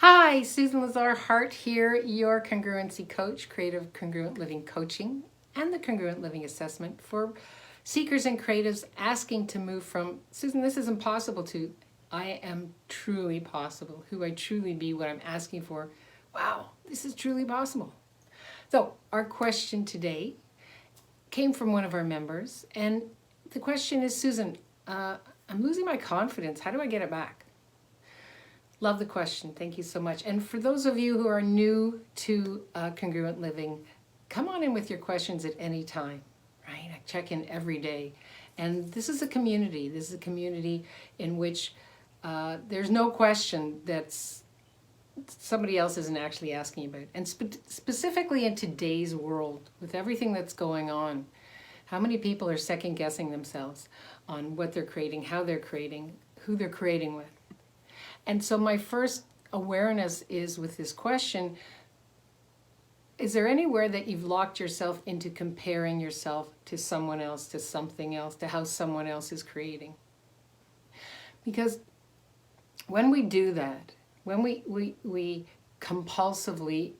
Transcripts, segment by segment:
Hi, Susan Lazar Hart here, your congruency coach, creative congruent living coaching, and the congruent living assessment for seekers and creatives asking to move from, Susan, this is impossible, to I am truly possible, who I truly be, what I'm asking for. Wow, this is truly possible. So, our question today came from one of our members, and the question is, Susan, I'm losing my confidence. How do I get it back? Love the question. Thank you so much. And for those of you who are new to Congruent Living, come on in with your questions at any time, right? I check in every day. And this is a community. This is a community in which there's no question that's somebody else isn't actually asking about. And specifically in today's world, with everything that's going on, how many people are second guessing themselves on what they're creating, how they're creating, who they're creating with? And so my first awareness is with this question, is there anywhere that you've locked yourself into comparing yourself to someone else, to something else, to how someone else is creating? Because when we do that, when we compulsively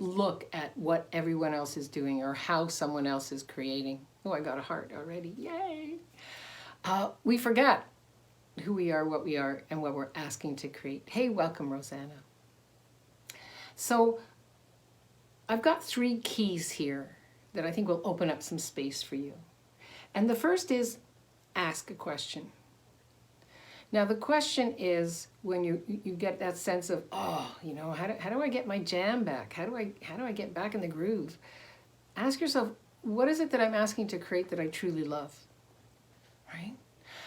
look at what everyone else is doing or how someone else is creating, oh, I got a heart already, yay! We forget who we are, what we are, and what we're asking to create. Hey, welcome, Rosanna. So I've got 3 keys here that I think will open up some space for you. And the first is ask a question. Now the question is when you get that sense of, oh, you know, how do I get my jam back? How do I get back in the groove? Ask yourself, what is it that I'm asking to create that I truly love? Right?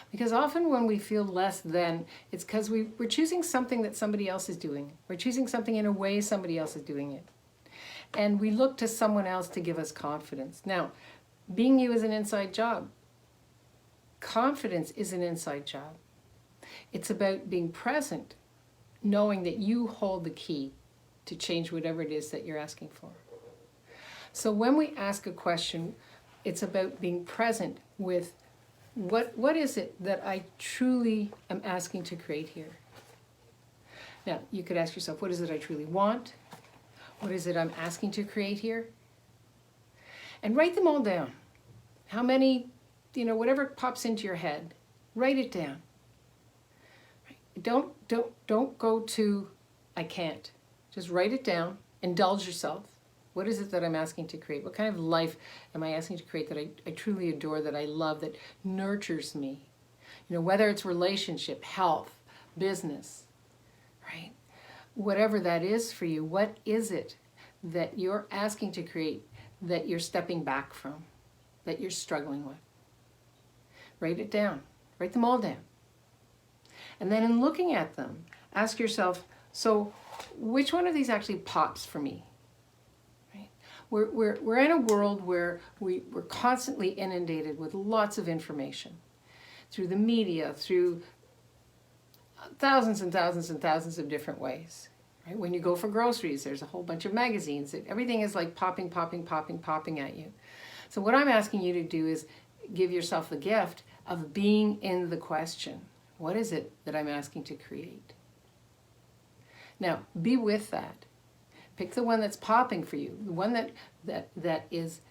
Because often when we feel less than, it's because we're choosing something that somebody else is doing. We're choosing something in a way somebody else is doing it. And we look to someone else to give us confidence. Now, being you is an inside job. Confidence is an inside job. It's about being present, knowing that you hold the key to change whatever it is that you're asking for. So when we ask a question, it's about being present with what is it that I truly am asking to create here? Now, you could ask yourself, what is it I truly want? What is it I'm asking to create here? And write them all down. How many, whatever pops into your head, write it down. Don't go to, I can't. Just write it down, indulge yourself. What is it that I'm asking to create? What kind of life am I asking to create that I truly adore, that I love, that nurtures me? Whether it's relationship, health, business, right? Whatever that is for you, what is it that you're asking to create that you're stepping back from, that you're struggling with? Write it down. Write them all down. And then in looking at them, ask yourself, so which one of these actually pops for me? We're in a world where we're constantly inundated with lots of information through the media, through thousands and thousands and thousands of different ways. Right? When you go for groceries, there's a whole bunch of magazines. Everything is like popping at you. So what I'm asking you to do is give yourself the gift of being in the question. What is it that I'm asking to create? Now, be with that. Pick the one that's popping for you, the one that is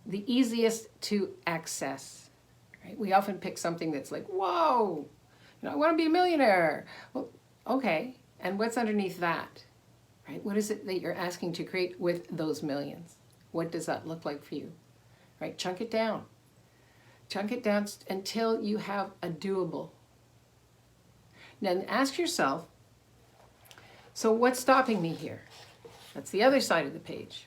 the easiest to access. Right? We often pick something that's like, whoa, I want to be a millionaire. Well, okay, and what's underneath that? Right? What is it that you're asking to create with those millions? What does that look like for you? Right? Chunk it down. Chunk it down until you have a doable. Then ask yourself, so what's stopping me here? That's the other side of the page.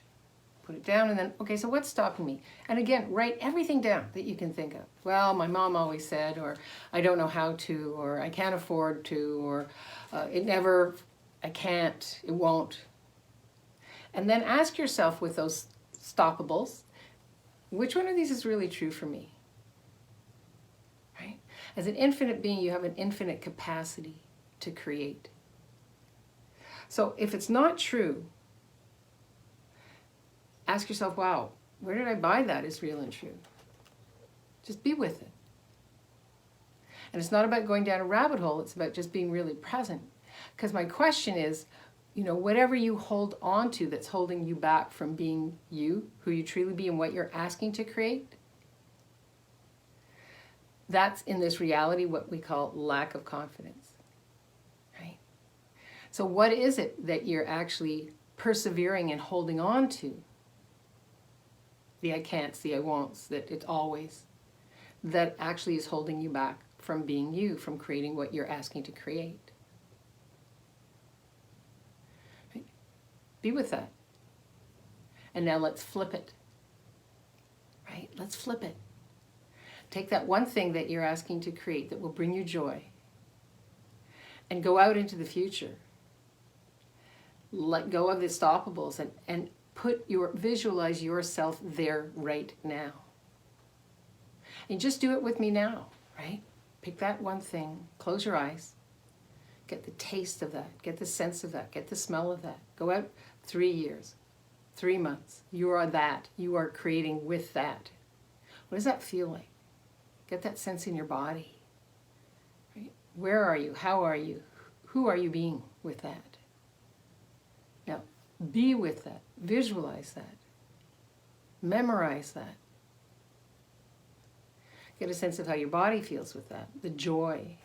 Put it down and then, okay, so what's stopping me? And again, write everything down that you can think of. Well, my mom always said, or I don't know how to, or I can't afford to, or I can't, it won't. And then ask yourself with those stoppables, which one of these is really true for me? Right? As an infinite being, you have an infinite capacity to create. So if it's not true, ask yourself, wow, where did I buy that is real and true? Just be with it. And it's not about going down a rabbit hole, it's about just being really present. Because my question is, whatever you hold on to that's holding you back from being you, who you truly be, and what you're asking to create, that's in this reality what we call lack of confidence, right? So what is it that you're actually persevering and holding on to? The I can'ts, the I won'ts, that it's always, that actually is holding you back from being you, from creating what you're asking to create. Right? Be with that. And now let's flip it. Right? Let's flip it. Take that one thing that you're asking to create that will bring you joy and go out into the future. Let go of the stoppables and visualize yourself there right now. And just do it with me now, right? Pick that one thing, close your eyes, get the taste of that, get the sense of that, get the smell of that. Go out 3 years, 3 months. You are that. You are creating with that. What does that feel like? Get that sense in your body. Right? Where are you? How are you? Who are you being with that? Now, be with that. Visualize that. Memorize that. Get a sense of how your body feels with that. The joy.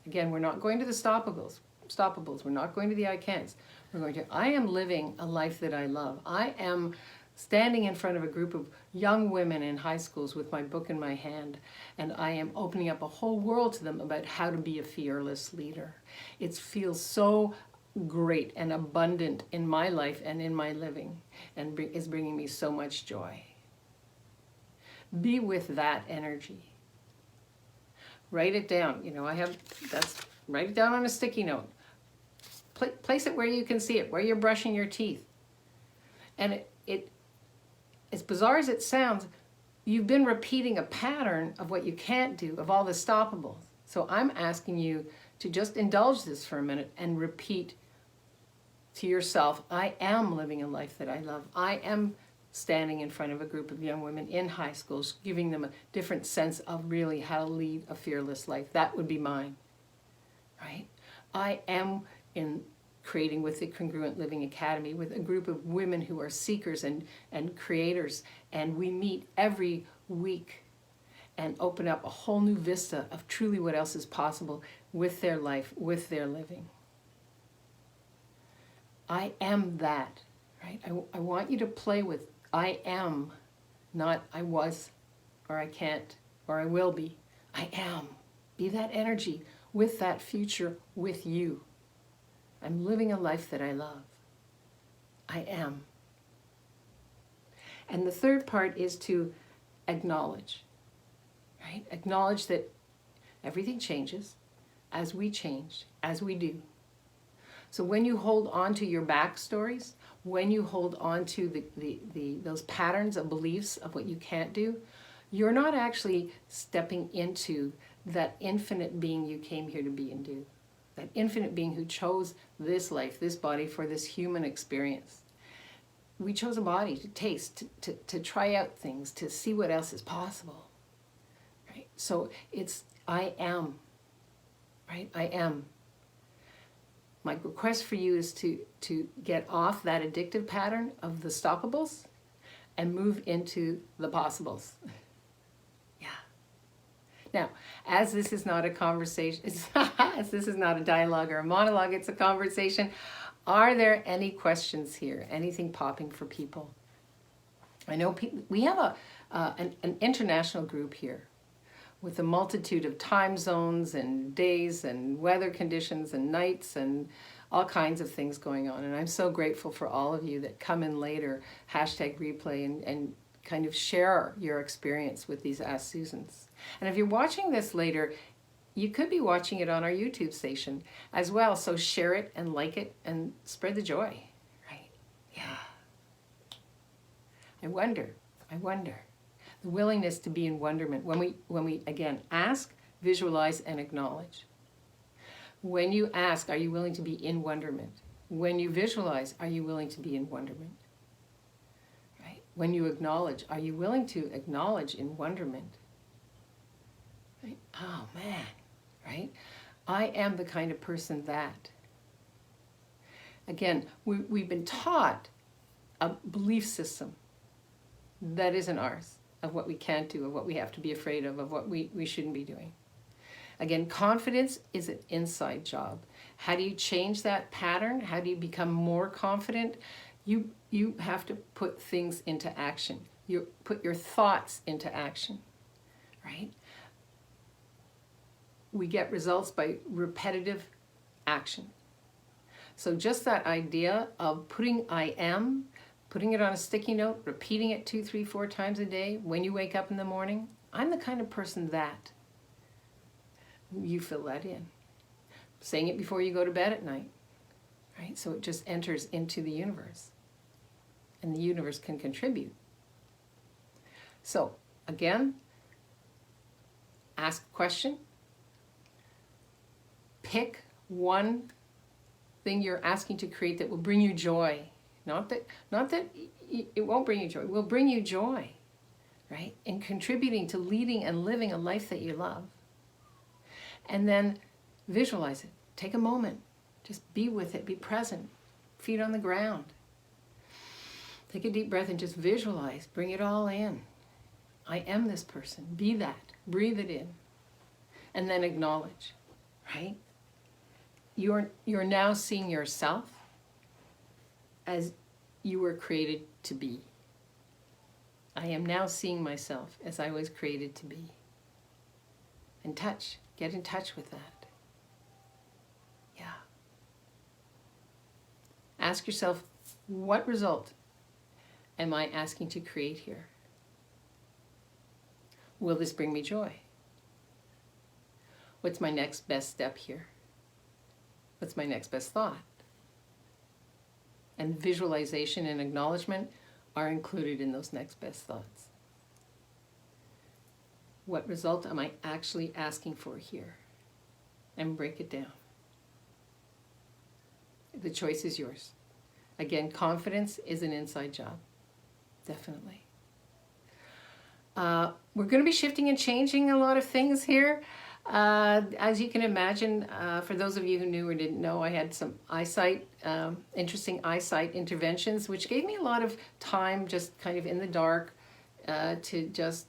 Again, we're not going to the stoppables. We're not going to the I can'ts. We're going to, I am living a life that I love. I am standing in front of a group of young women in high schools with my book in my hand, and I am opening up a whole world to them about how to be a fearless leader. It feels so great and abundant in my life and in my living, and is bringing me so much joy. Be with that energy. Write it down. Write it down on a sticky note. Place it where you can see it, where you're brushing your teeth. And it as bizarre as it sounds, you've been repeating a pattern of what you can't do, of all the stoppables. So I'm asking you to just indulge this for a minute and repeat to yourself, I am living a life that I love. I am standing in front of a group of young women in high schools, giving them a different sense of really how to lead a fearless life. That would be mine, right? I am in creating with the Congruent Living Academy with a group of women who are seekers and creators, and we meet every week and open up a whole new vista of truly what else is possible with their life, with their living. I am that, right? I want you to play with I am, not I was, or I can't, or I will be. I am. Be that energy with that future with you. I'm living a life that I love. I am. And the third part is to acknowledge, right? Acknowledge that everything changes as we change, as we do. So when you hold on to your backstories, when you hold on to those patterns of beliefs of what you can't do, you're not actually stepping into that infinite being you came here to be and do. That infinite being who chose this life, this body for this human experience. We chose a body to taste, to try out things, to see what else is possible. Right? So it's I am. Right? I am. My request for you is to get off that addictive pattern of the stoppables and move into the possibles. Yeah. Now, as this is not a conversation, as this is not a dialogue or a monologue, it's a conversation, are there any questions here? Anything popping for people? I know we have an international group here with a multitude of time zones and days and weather conditions and nights and all kinds of things going on. And I'm so grateful for all of you that come in later, #replay, and kind of share your experience with these Ask Susans. And if you're watching this later, you could be watching it on our YouTube station as well. So share it and like it and spread the joy, right? Yeah. I wonder. The willingness to be in wonderment. When we again ask, visualize, and acknowledge. When you ask, are you willing to be in wonderment? When you visualize, are you willing to be in wonderment? Right? When you acknowledge, are you willing to acknowledge in wonderment? Right? Oh man, right? I am the kind of person that, Again, we've been taught a belief system that isn't ours, of what we can't do, of what we have to be afraid of what we shouldn't be doing. Again, confidence is an inside job. How do you change that pattern? How do you become more confident? You have to put things into action. You put your thoughts into action, right? We get results by repetitive action. So just that idea of putting I am, putting it on a sticky note, repeating it 2, 3, 4 times a day when you wake up in the morning. I'm the kind of person that. You fill that in. Saying it before you go to bed at night, right? So it just enters into the universe. And the universe can contribute. So, again, ask a question. Pick one thing you're asking to create that will bring you joy. Not that it won't bring you joy. It will bring you joy, right? In contributing to leading and living a life that you love. And then visualize it. Take a moment. Just be with it. Be present. Feet on the ground. Take a deep breath and just visualize. Bring it all in. I am this person. Be that. Breathe it in. And then acknowledge, right? You're now seeing yourself as you were created to be. I am now seeing myself as I was created to be. And touch. Get in touch with that. Yeah. Ask yourself, what result am I asking to create here? Will this bring me joy? What's my next best step here? What's my next best thought? And visualization and acknowledgement are included in those next best thoughts. What result am I actually asking for here? And break it down. The choice is yours. Again, confidence is an inside job. Definitely. We're going to be shifting and changing a lot of things here. As you can imagine, for those of you who knew or didn't know, I had some interesting eyesight interventions, which gave me a lot of time just kind of in the dark to just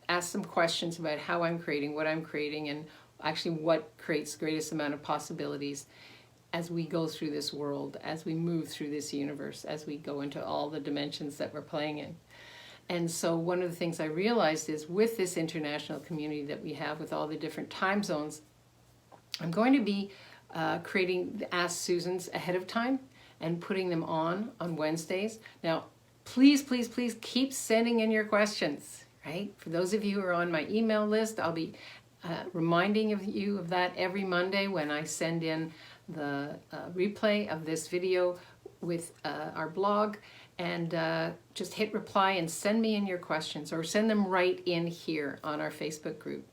ask some questions about how I'm creating, what I'm creating, and actually what creates the greatest amount of possibilities as we go through this world, as we move through this universe, as we go into all the dimensions that we're playing in. And so one of the things I realized is with this international community that we have with all the different time zones, I'm going to be creating the Ask Susans ahead of time and putting them on Wednesdays. Now, please, please, please keep sending in your questions, right? For those of you who are on my email list, I'll be reminding you of that every Monday when I send in the replay of this video with our blog. And just hit reply and send me in your questions, or send them right in here on our Facebook group.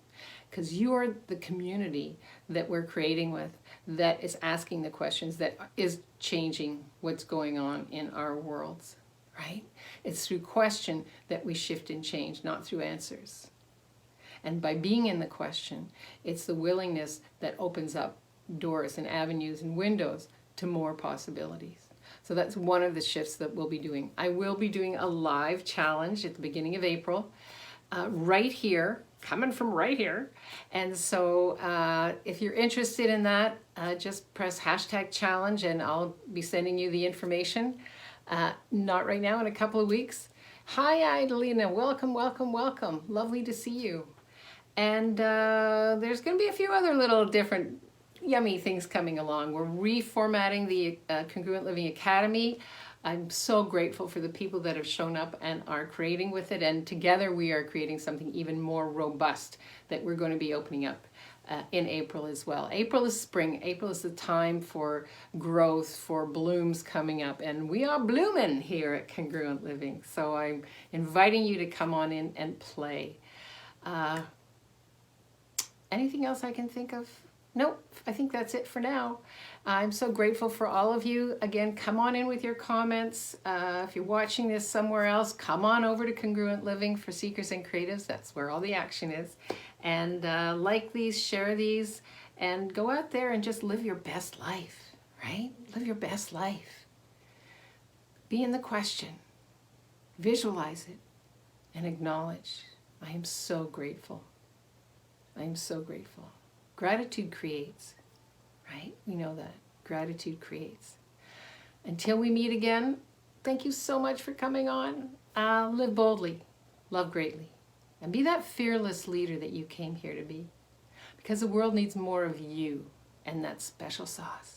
Because you are the community that we're creating with, that is asking the questions, that is changing what's going on in our worlds, right? It's through question that we shift and change, not through answers. And by being in the question, it's the willingness that opens up doors and avenues and windows to more possibilities. So that's one of the shifts that we'll be doing. I will be doing a live challenge at the beginning of April, right here, coming from right here. And so if you're interested in that, just press #challenge and I'll be sending you the information. Not right now, in a couple of weeks. Hi, Idalina. Welcome, welcome, welcome. Lovely to see you. And there's going to be a few other little different yummy things coming along. We're reformatting the Congruent Living Academy. I'm so grateful for the people that have shown up and are creating with it, and together we are creating something even more robust that we're going to be opening up in April as well. April is spring. April is the time for growth, for blooms coming up, and we are blooming here at Congruent Living. So I'm inviting you to come on in and play. Anything else I can think of? Nope, I think that's it for now. I'm so grateful for all of you. Again, come on in with your comments. If you're watching this somewhere else, come on over to Congruent Living for Seekers and Creatives. That's where all the action is. And like these, share these, and go out there and just live your best life, right? Live your best life. Be in the question. Visualize it and acknowledge. I am so grateful. I am so grateful. Gratitude creates, right? We know that. Gratitude creates. Until we meet again, thank you so much for coming on. Live boldly, love greatly, and be that fearless leader that you came here to be. Because the world needs more of you and that special sauce,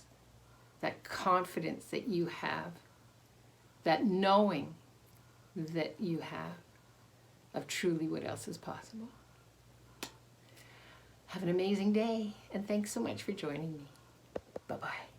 that confidence that you have, that knowing that you have of truly what else is possible. Have an amazing day, and thanks so much for joining me. Bye-bye.